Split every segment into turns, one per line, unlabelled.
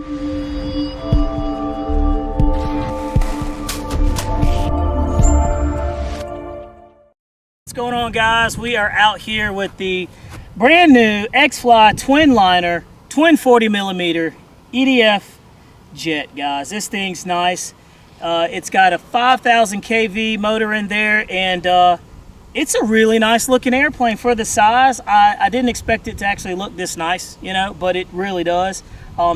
What's going on, guys? We are out here with the brand new XFly Twinliner twin 40mm EDF jet, guys. This thing's nice. It's got a 5,000 kV motor in there, and it's a really nice looking airplane for the size. I didn't expect it to actually look this nice, you know, but it really does.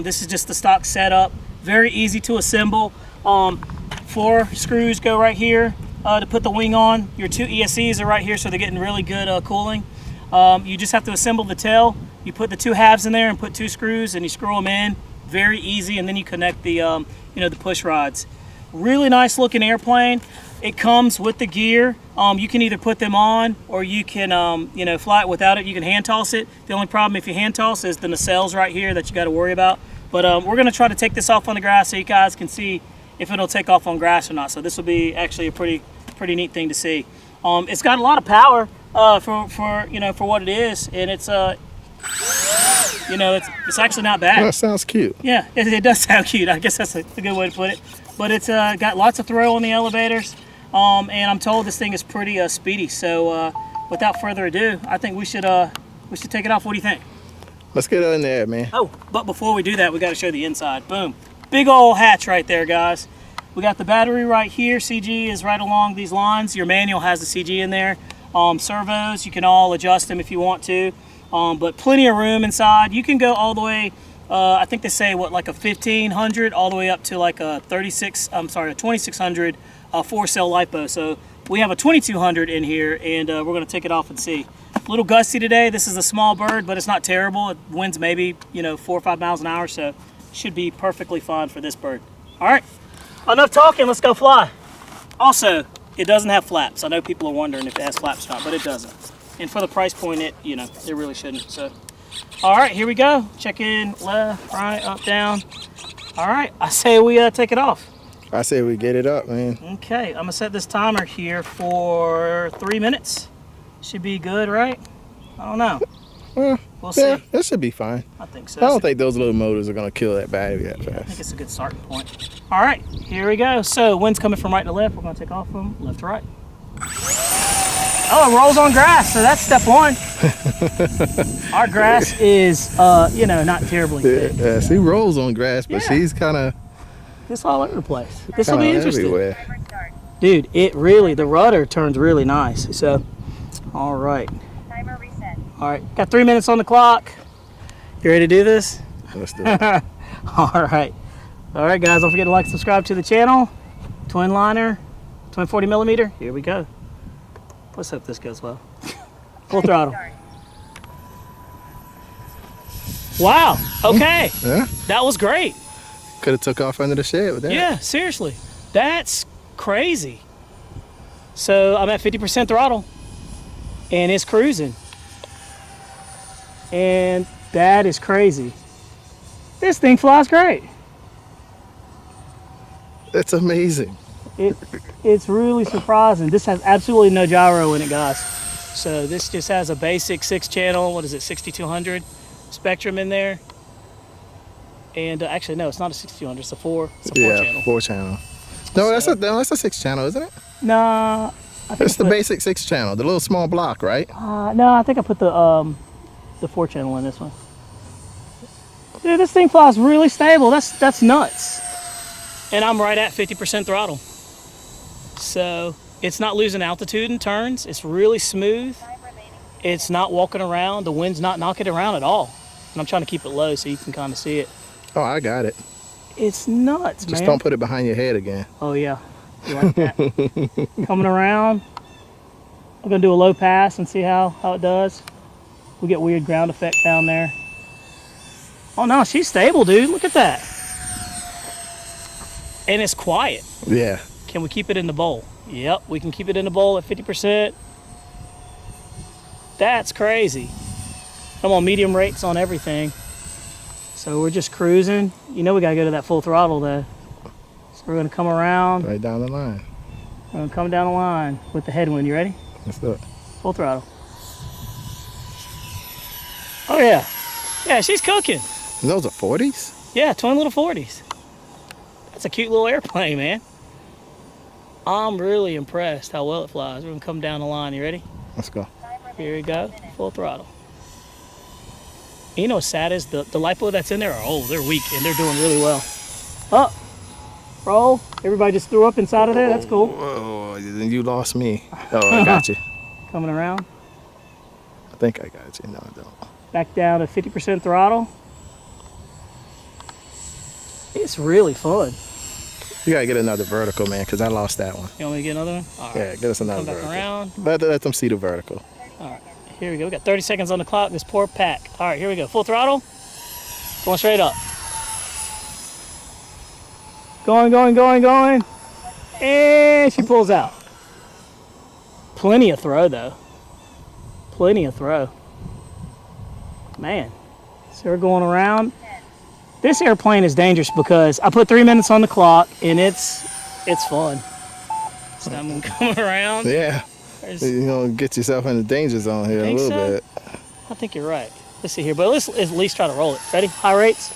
This is just the stock setup. Very easy to assemble. 4 screws go right here to put the wing on. Your 2 ESCs are right here, so they're getting really good cooling. You just have to assemble the tail. You put the 2 halves in there and put 2 screws, and you screw them in. Very easy, and then you connect the you know, the push rods. Really nice looking airplane. It comes with the gear. You can either put them on, or you can you know, fly it without it. You can hand toss it. The only problem if you hand toss is the nacelles right here that you got to worry about. But we're gonna try to take this off on the grass so you guys can see if it'll take off on grass or not. So this will be actually a pretty neat thing to see. It's got a lot of power for you know, for what it is, and it's you know, it's actually not bad.
Well, that sounds cute.
Yeah, it does sound cute. I guess that's a good way to put it. But it's got lots of throw on the elevators, and I'm told this thing is pretty speedy. So without further ado, I think we should take it off. What do you think?
Let's get it in the air, man.
Oh, but before we do that, we got to show the inside. Boom, big old hatch right there, guys. We got the battery right here. CG is right along these lines. Your manual has the CG in there. Servos, you can all adjust them if you want to, but plenty of room inside. You can go all the way, I think they say what, like a 1500 all the way up to like a 2600 4-cell LiPo. So we have a 2200 in here, and we're gonna take it off and see. A little gusty today. This is a small bird, but it's not terrible. It winds maybe, you know, 4 or 5 miles an hour, so should be perfectly fine for this bird. All right, enough talking, let's go fly. Also, it doesn't have flaps. I know people are wondering if it has flaps or not, but it doesn't. And for the price point, it really shouldn't. So, all right, here we go. Check in left, right, up, down. All right, I say we take it off.
I say we get it up, man.
Okay, I'm gonna set this timer here for 3 minutes. Should be good, right? I don't know.
Well,
we'll
yeah,
see.
that should be fine.
I think so.
I don't think those little motors are gonna kill that battery that fast.
I think it's a good starting point. All right, here we go. So wind's coming from right to left. We're gonna take off from left to right. Oh, it rolls on grass, so that's step 1. Our grass is, you know, not terribly thick.
Yeah, she rolls on grass, but she's kind of...
It's all over the place. This will be interesting.
Everywhere.
Dude, the rudder turns really nice. So, all right.
Timer reset.
All right, got 3 minutes on the clock. You ready to do this?
Let's do it.
All right. All right, guys, don't forget to like and subscribe to the channel. Twinliner, twin 40mm. Here we go. Let's hope this goes well. Full throttle. Wow. Okay.
Yeah?
That was great.
Could have took off under the shed with that.
Yeah, seriously. That's crazy. So I'm at 50% throttle, and it's cruising. And that is crazy. This thing flies great.
That's amazing.
It's really surprising. This has absolutely no gyro in it, guys. So this just has a basic 6-channel, what is it, 6200 Spectrum in there. And actually, no, it's not a 6200, it's a 4-channel.
4-channel. No, that's a 6-channel, isn't it?
Nah.
It's the basic 6-channel, the little small block, right?
No, I think I put the 4-channel in this one. Dude, this thing flies really stable. That's nuts. And I'm right at 50% throttle. So it's not losing altitude in turns. It's really smooth. It's not walking around. The wind's not knocking it around at all. And I'm trying to keep it low so you can kind of see it.
Oh, I got it.
It's nuts, man.
Just don't put it behind your head again.
Oh, yeah. You like that? Coming around. I'm going to do a low pass and see how it does. We get weird ground effect down there. Oh, no, she's stable, dude. Look at that. And it's quiet.
Yeah.
Can we keep it in the bowl? Yep, we can keep it in the bowl at 50%. That's crazy. I'm on medium rates on everything. So we're just cruising. You know we gotta go to that full throttle though. So we're gonna come around.
Right down the line.
We're gonna come down the line with the headwind. You ready?
Let's do it.
Full throttle. Oh yeah. Yeah, she's cooking.
Those are 40s?
Yeah, twin little 40s. That's a cute little airplane, man. I'm really impressed how well it flies. We're gonna come down the line. You ready?
Let's go.
Here we go. Full throttle. You know what's sad is the lipo that's in there are old. They're weak and they're doing really well. Up. Roll. Everybody just threw up inside of there. That's cool.
Whoa, then you lost me. Oh, I got you.
Coming around.
I think I got you. No, I don't.
Back down to 50% throttle. It's really fun.
You gotta get another vertical, man, because I lost that one.
You want me to get another one? All right.
Yeah, get us another
Come back
vertical.
around.
Let them see the vertical.
All right. Here we go. We got 30 seconds on the clock. This poor pack. All right, here we go. Full throttle. Going straight up. Going, going, going, going. And she pulls out. Plenty of throw, though. Plenty of throw. Man. So we're going around. This airplane is dangerous because I put 3 minutes on the clock, and it's fun. So I'm going to come around.
Yeah. You're going to get yourself in the danger zone here a little bit.
I think you're right. Let's see here, but let's at least try to roll it. Ready? High rates.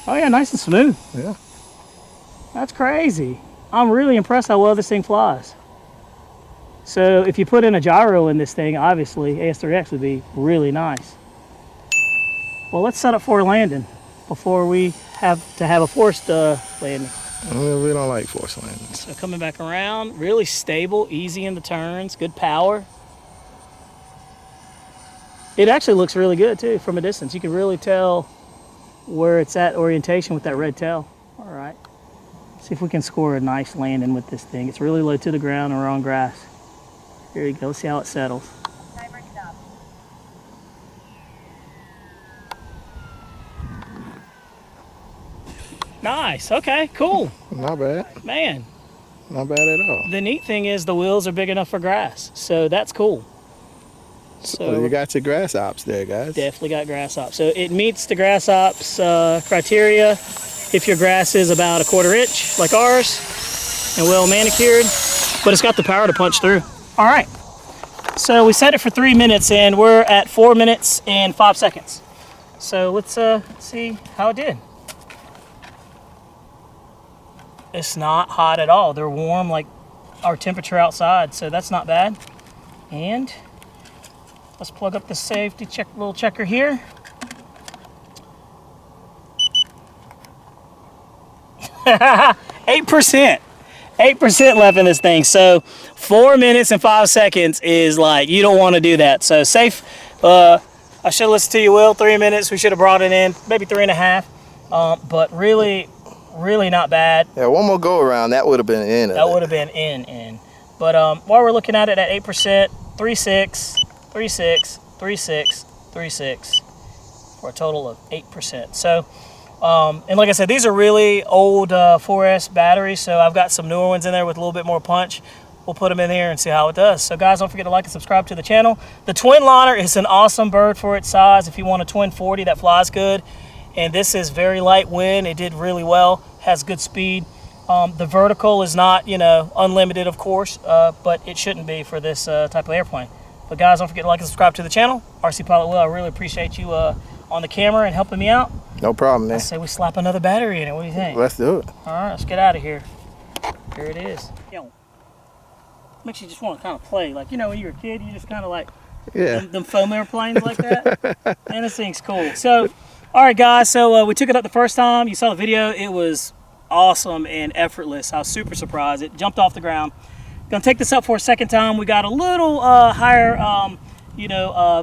Oh yeah, nice and smooth.
Yeah.
That's crazy. I'm really impressed how well this thing flies. So if you put in a gyro in this thing, obviously AS3X would be really nice. Well, let's set up for a landing before we have to have a forced landing.
We don't like forced landings.
So coming back around, really stable, easy in the turns, good power. It actually looks really good too from a distance. You can really tell where it's at orientation with that red tail. All right. See if we can score a nice landing with this thing. It's really low to the ground and we're on grass. Here we go. Let's see how it settles. Nice. Okay, cool.
Not bad.
Man.
Not bad at all.
The neat thing is the wheels are big enough for grass, so that's cool.
So you got your grass ops there, guys.
Definitely got grass ops. So it meets the grass ops criteria if your grass is about 1/4 inch like ours and well manicured, but it's got the power to punch through. All right. So we set it for 3 minutes and we're at 4 minutes and 5 seconds. So let's see how it did. It's not hot at all. They're warm like our temperature outside, so that's not bad. And let's plug up the safety little checker here. Eight percent left in this thing. So 4 minutes and 5 seconds is like, you don't want to do that. So safe. I should listen to you, Will. 3 minutes. We should have brought it in, maybe 3.5. But really not bad.
Yeah, one more go around, that would have been in.
That would have been in. But while we're looking at it at 8%, 3.6, 3.6, 3.6, 3.6 for a total of 8%. So, and like I said, these are really old 4S batteries, so I've got some newer ones in there with a little bit more punch. We'll put them in here and see how it does. So guys, don't forget to like and subscribe to the channel. The Twinliner is an awesome bird for its size. If you want a twin 40 that flies good, and this is very light wind, it did really well, has good speed. The vertical is not, unlimited, of course, but it shouldn't be for this type of airplane. But guys, don't forget to like and subscribe to the channel. RC Pilot Will, I really appreciate you on the camera and helping me out.
No problem, man.
I say we slap another battery in it. What do you think?
Let's do it.
All right, let's get out of here. Here it is. Makes you just want to kind of play. Like, when you were a kid, you just kind of like them foam airplanes like that. Man, this thing's cool. So, all right, guys. So we took it up the first time. You saw the video. It was awesome and effortless. I was super surprised. It jumped off the ground. Gonna take this up for a second time. We got a little higher,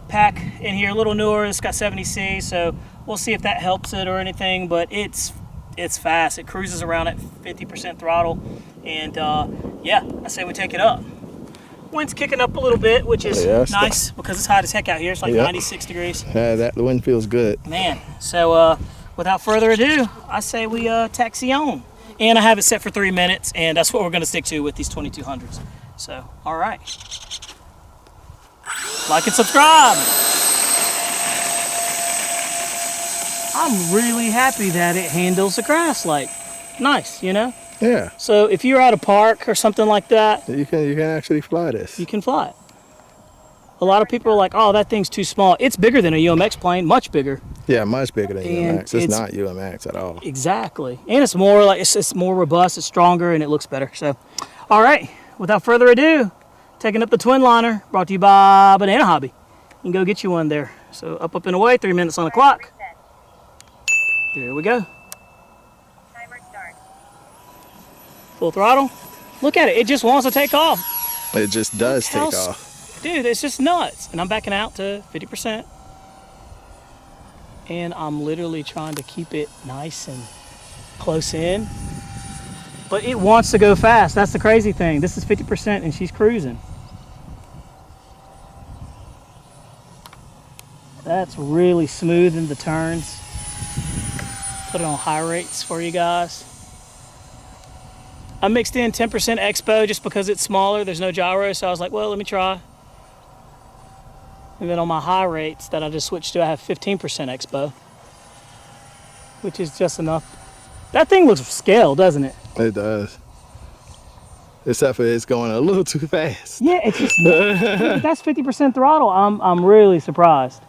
pack in here, a little newer. It's got 70C, so we'll see if that helps it or anything. But it's fast. It cruises around at 50% throttle, and I say we take it up. Wind's kicking up a little bit, which is nice because it's hot as heck out here. It's like 96 degrees.
Yeah, the wind feels good.
Man, so without further ado, I say we taxi on. And I have it set for 3 minutes, and that's what we're going to stick to with these 2200s. So, all right. Like and subscribe. I'm really happy that it handles the grass like nice,
Yeah.
So if you're at a park or something like that,
You can actually fly this.
you can fly it. A lot of people are like, oh, that thing's too small. It's bigger than a UMX plane, much bigger.
Yeah, much bigger than
And
UMX. It's not UMX at all.
Exactly. And it's more like, it's more robust, it's stronger, and it looks better. So, all right, without further ado, taking up the Twinliner, brought to you by Banana Hobby. You can go get you one there. So up and away, 3 minutes on the clock. There we go.
Timer start.
Full throttle. Look at it, it just wants to take off.
It just does take off.
Dude, it's just nuts. And I'm backing out to 50%. And I'm literally trying to keep it nice and close in. But it wants to go fast. That's the crazy thing. This is 50% and she's cruising. That's really smoothing the turns. Put it on high rates for you guys. I mixed in 10% expo just because it's smaller. There's no gyro, so I was like, well, let me try. And then on my high rates that I just switched to, I have 15% expo, which is just enough. That thing looks scale, doesn't it?
It does. Except for it's going a little too fast.
Yeah, it's just, dude, that's 50% throttle. I'm really surprised.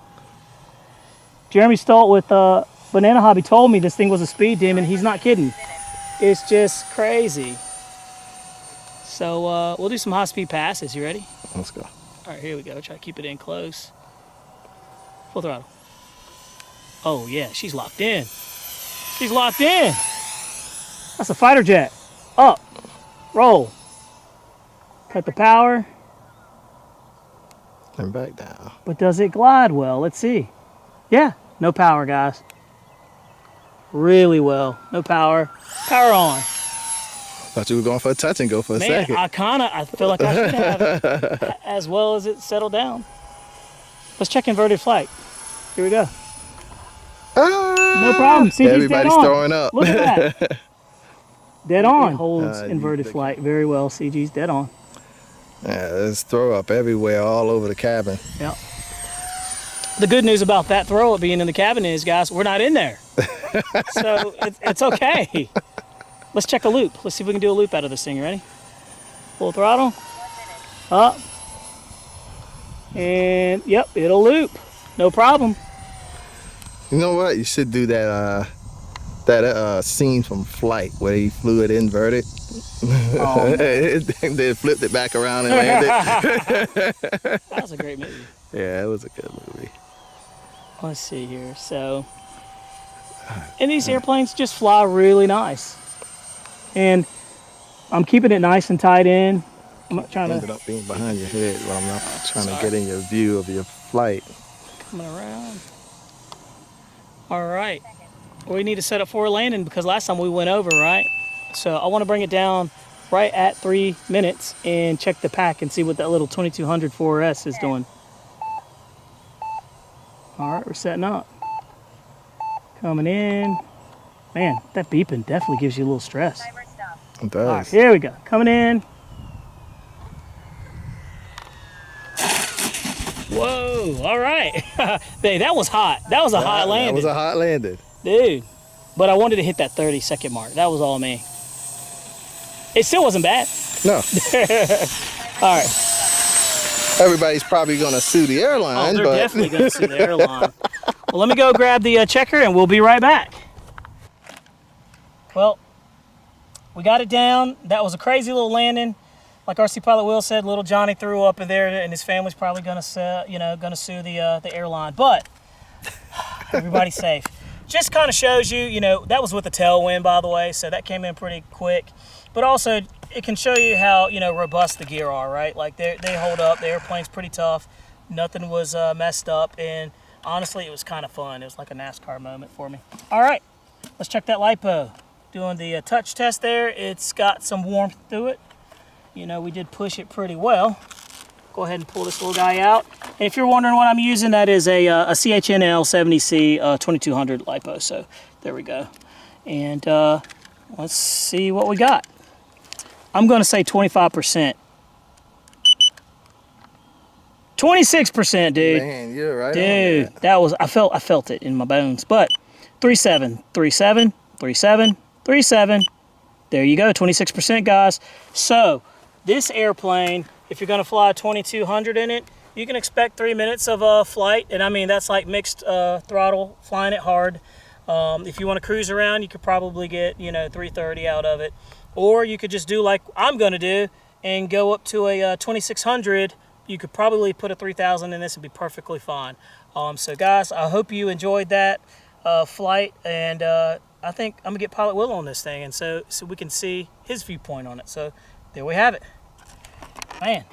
Jeremy Stolt with Banana Hobby told me this thing was a speed demon. He's not kidding. It's just crazy. So we'll do some high-speed passes. You ready?
Let's go.
All right, here we go. Try to keep it in close. Full throttle. Oh, yeah, she's locked in. She's locked in. That's a fighter jet. Up. Roll. Cut the power.
And back down.
But does it glide well? Let's see. Yeah, no power, guys. Really well. No power. Power on.
Thought you were going for a touch and go for a second.
I feel like I should have as well as it settled down. Let's check inverted flight. Here we go. No problem. CG's
Everybody's
dead on.
throwing up.
Look at that. Dead on. Holds inverted flight very well. CG's dead on.
Yeah, there's throw up everywhere, all over the cabin.
Yep. The good news about that throw up being in the cabin is, guys, we're not in there. So it's okay. Let's check a loop. Let's see if we can do a loop out of this thing. You ready? Full throttle. Up. And, yep, it'll loop. No problem.
You know what? You should do that scene from Flight where he flew it inverted. Oh, they flipped it back around and landed.
That was a great movie.
Yeah, it was a good movie.
Let's see here. So, and these airplanes just fly really nice. And I'm keeping it nice and tied in. I'm not trying
Ended up being behind your head while I'm not trying to get in your view of your flight.
Coming around. All right. We need to set up for a landing because last time we went over, right? So I want to bring it down right at 3 minutes and check the pack and see what that little 2200 4S is doing. All right, we're setting up. Coming in. Man, that beeping definitely gives you a little stress.
It does.
All right, here we go. Coming in. Whoa, all right. Hey, that was hot. That was a hot landing.
That was a hot landing.
Dude, but I wanted to hit that 30-second mark. That was all me. It still wasn't bad.
No.
All right.
Everybody's probably going to sue the airline.
They're
but
definitely going to sue the airline. Well, let me go grab the checker and we'll be right back. Well, we got it down. That was a crazy little landing. Like RC Pilot Will said, little Johnny threw up in there, and his family's probably going to sue the airline. But everybody's safe. Just kind of shows you, that was with the tailwind, by the way, so that came in pretty quick. But also, it can show you how, robust the gear are, right? Like, they hold up. The airplane's pretty tough. Nothing was messed up, and honestly, it was kind of fun. It was like a NASCAR moment for me. All right, let's check that LiPo. Doing the touch test there. It's got some warmth to it. We did push it pretty well. Go ahead and pull this little guy out. And if you're wondering what I'm using, that is a CHNL 70C 2200 LiPo. So there we go. And let's see what we got. I'm going to say 25%. 26%, dude.
Man, you're right.
Dude, that was, I felt it in my bones. But 37, 37, 37, 37. There you go, 26%, guys. So this airplane, if you're going to fly a 2200 in it, you can expect 3 minutes of flight, and I mean that's like mixed throttle, flying it hard. If you want to cruise around, you could probably get 330 out of it, or you could just do like I'm gonna do and go up to a 2600. You could probably put a 3000 in this and be perfectly fine. So guys, I hope you enjoyed that flight, and I think I'm gonna get Pilot Will on this thing, and so we can see his viewpoint on it. So there we have it, man.